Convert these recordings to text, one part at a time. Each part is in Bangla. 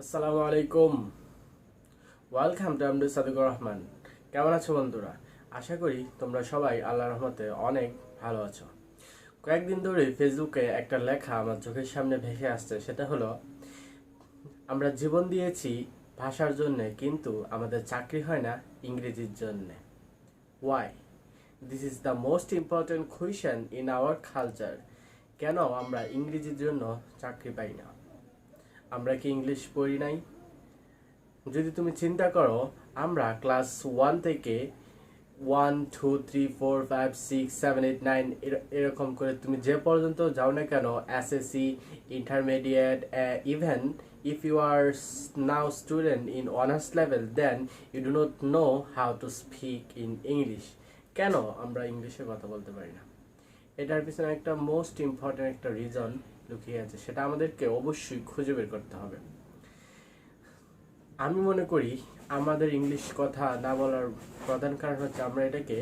আসসালামুআলাইকুম welcome to MD Sadekur Rahman। কেমন আছো বন্ধুরা? আশা করি তোমরা সবাই আল্লাহর রহমতে অনেক ভালো আছো। কয়েকদিন ধরে ফেসবুকে একটা লেখা আমার চোখের সামনে ভেসে আসছে, সেটা হলো আমরা জীবন দিয়েছি ভাষার জন্য, কিন্তু আমাদের চাকরি হয় না ইংরেজির জন্য। Why? This is the most important question in our culture. কেন আমরা ইংরেজির জন্য চাকরি পাই না? আমরা কি ইংলিশ পড়ি নাই? যদি তুমি চিন্তা করো, আমরা ক্লাস 1 থেকে 1 2 3 4 5 6 7 8 9 এরকম করে তুমি যে পর্যন্ত যাও না কেন, SSC, intermediate, even if you are now student in honors level, then you do not know how to speak in English. কেন আমরা ইংলিশে কথা বলতে পারি না? এটার পিছনে একটা মোস্ট ইম্পর্টেন্ট একটা রিজন লুকিয়ে আছে, সেটা আমাদেরকে অবশ্যই খুঁজে বের করতে হবে। আমি মনে করি আমাদের ইংলিশ কথা না বলার প্রধান কারণ হচ্ছে আমরা এটাকে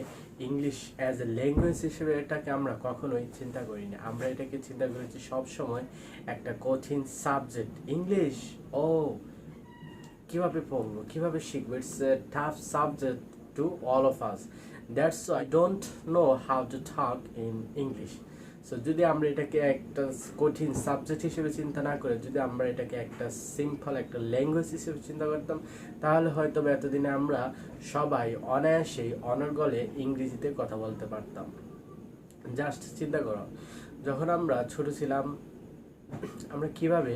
ইংলিশ অ্যাজ এ ল্যাঙ্গুয়েজ হিসেবে এটাকে আমরা কখনোই চিন্তা করি না। আমরা এটাকে চিন্তা করেছি সবসময় একটা কঠিন সাবজেক্ট। ইংলিশ, ও কিভাবে পড়বো, কিভাবে শিখবো, it's a tough subject to all of us. That's I don't know how to talk in English. So যদি আমরা এটাকে একটা কঠিন সাবজেক্ট হিসেবে চিন্তা না করে যদি আমরা এটাকে একটা সিম্পল একটা ল্যাঙ্গুয়েজ হিসেবে চিন্তা করতাম, তাহলে হয়তো এতদিনে আমরা সবাই অনায়াসেই অনর্গলে ইংরেজিতে কথা বলতে পারতাম। জাস্ট চিন্তা করো, যখন আমরা ছোট ছিলাম আমরা কিভাবে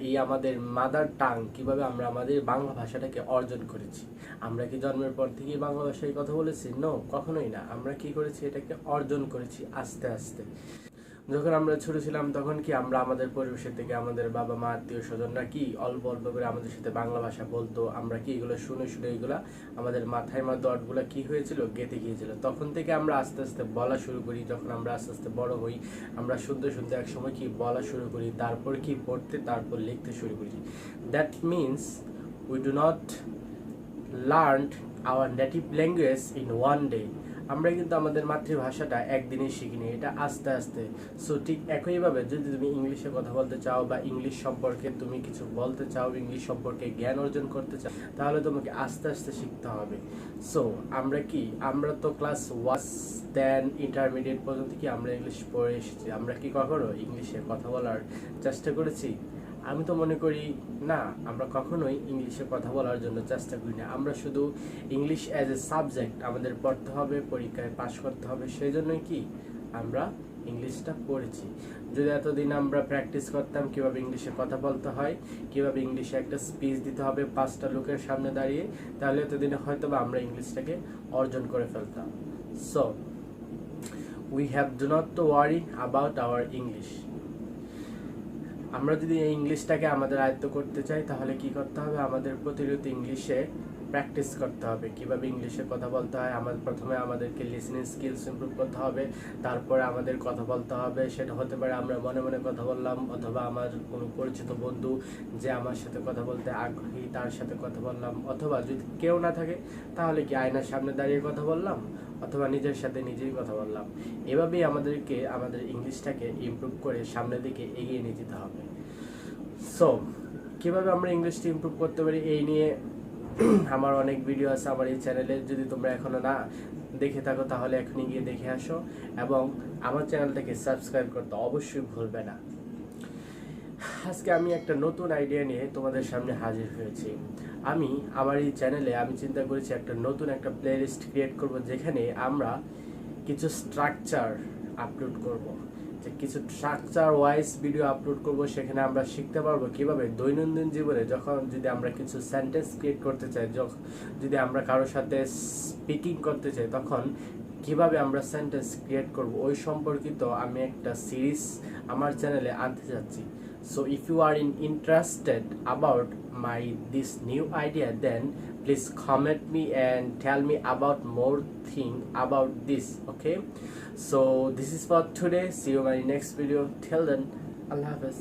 এই আমাদের মাদার টাং কিভাবে আমরা আমাদের বাংলা ভাষাটাকে অর্জন করেছি। আমরা কি জন্মের পর থেকেই বাংলা ভাষায় কথা বলেছি? নো, কখনোই না। আমরা কি করেছি? এটাকে অর্জন করেছি আস্তে আস্তে। যখন আমরা ছোট ছিলাম তখন কি আমরা আমাদের পরিবেশের থেকে আমাদের বাবা মা আত্মীয় স্বজনরা কি অল্প অল্প করে আমাদের সাথে বাংলা ভাষা বলতো, আমরা কি এগুলো শুনে শুনে এগুলা আমাদের মাথায় দটগুলো কি হয়েছিল, গেঁথে গিয়েছিল। তখন থেকে আমরা আস্তে আস্তে বলা শুরু করি। যখন আমরা আস্তে আস্তে বড় হই, আমরা শুনতে শুনতে একসময় কি বলা শুরু করি, তারপর কি পড়তে, তারপর লিখতে শুরু করি। That means we do not learn our native language in one day. আমরা কিন্তু আমাদের মাতৃভাষাটা একদিনে শিখিনি, এটা আস্তে আস্তে। সো ঠিক একইভাবে যদি তুমি ইংলিশে কথা বলতে চাও বা ইংলিশ সম্পর্কে তুমি কিছু বলতে চাও, ইংলিশ সম্পর্কে জ্ঞান অর্জন করতে চাও, তাহলে তোমাকে আস্তে আস্তে শিখতে হবে। সো আমরা তো ক্লাস 1 10 ইন্টারমিডিয়েট পর্যন্ত কি আমরা ইংলিশ পড়ে এসেছি? আমরা কি কখনো ইংলিশে কথা বলার চেষ্টা করেছি? আমি তো মনে করি না, আমরা কখনোই ইংলিশে কথা বলার জন্য চেষ্টা করি না। আমরা শুধু ইংলিশ অ্যাজ এ সাবজেক্ট আমাদের পড়তে হবে, পরীক্ষায় পাশ করতে হবে, সেই জন্যই কি আমরা ইংলিশটা পড়েছি। যদি এতদিন আমরা প্র্যাকটিস করতাম কিভাবে ইংলিশে কথা বলতে হয়, কিভাবে ইংলিশে একটা স্পিচ দিতে হবে 5টা লোকের সামনে দাঁড়িয়ে, তাহলে এতদিনে হয়তো বা আমরা ইংলিশটাকে অর্জন করে ফেলতাম। So we have do not to worry about our English. আমরা যদি এই ইংলিশটাকে আমাদের আয়ত্ত করতে চাই, তাহলে কি করতে হবে? আমাদের প্রতিনিয়ত ইংলিশে প্র্যাকটিস করতে হবে। কিভাবে ইংলিশে কথা বলতে হয়, প্রথমে আমাদেরকে লিসনিং স্কিলস ইমপ্রুভ করতে হবে, তারপরে আমাদের কথা বলতে হবে। সেটা হতে পারে আমরা মনে মনে কথা বললাম, অথবা আমার কোনো পরিচিত বন্ধু যে আমার সাথে কথা বলতে আগ্রহী তার সাথে কথা বললাম, অথবা যদি কেউ না থাকে তাহলে কি আয়নার সামনে দাঁড়িয়ে কথা বললাম, অথবা নিজের সাথে নিজেই কথা বললাম। এভাবেই আমাদেরকে আমাদের ইংলিশটাকে ইমপ্রুভ করে সামনের দিকে এগিয়ে নিয়ে যেতে হবে। সো কীভাবে আমরা ইংলিশটা ইমপ্রুভ করতে পারি, এই নিয়ে আমার অনেক ভিডিও আছে আমার এই চ্যানেলে। যদি তোমরা এখনও না দেখে থাকো তাহলে এখনই গিয়ে দেখে আসো, এবং আমার চ্যানেলটাকে সাবস্ক্রাইব করতে অবশ্যই ভুলবে না। আজকে আমি একটা নতুন আইডিয়া নিয়ে তোমাদের সামনে হাজির হয়েছি। আমি আমার এই চ্যানেলে আমি চিন্তা করেছি একটা নতুন একটা প্লেলিস্ট ক্রিয়েট করব, যেখানে আমরা কিছু স্ট্রাকচার আপলোড করব, যে কিছু স্ট্রাকচার ওয়াইজ ভিডিও আপলোড করব। সেখানে আমরা শিখতে পারবো কিভাবে দৈনন্দিন জীবনে যদি আমরা কিছু সেন্টেন্স ক্রিয়েট করতে চাই, যদি আমরা কারোর সাথে স্পিকিং করতে চাই, তখন কিভাবে আমরা সেন্টেন্স ক্রিয়েট করব, ওই সম্পর্কিত আমি একটা সিরিজ আমার চ্যানেলে আনতে যাচ্ছি। So if you are interested about this new idea, then please comment me and tell me about more thing about this. Okay, so this is for today. See you in my next video. Till then, Allah Hafiz.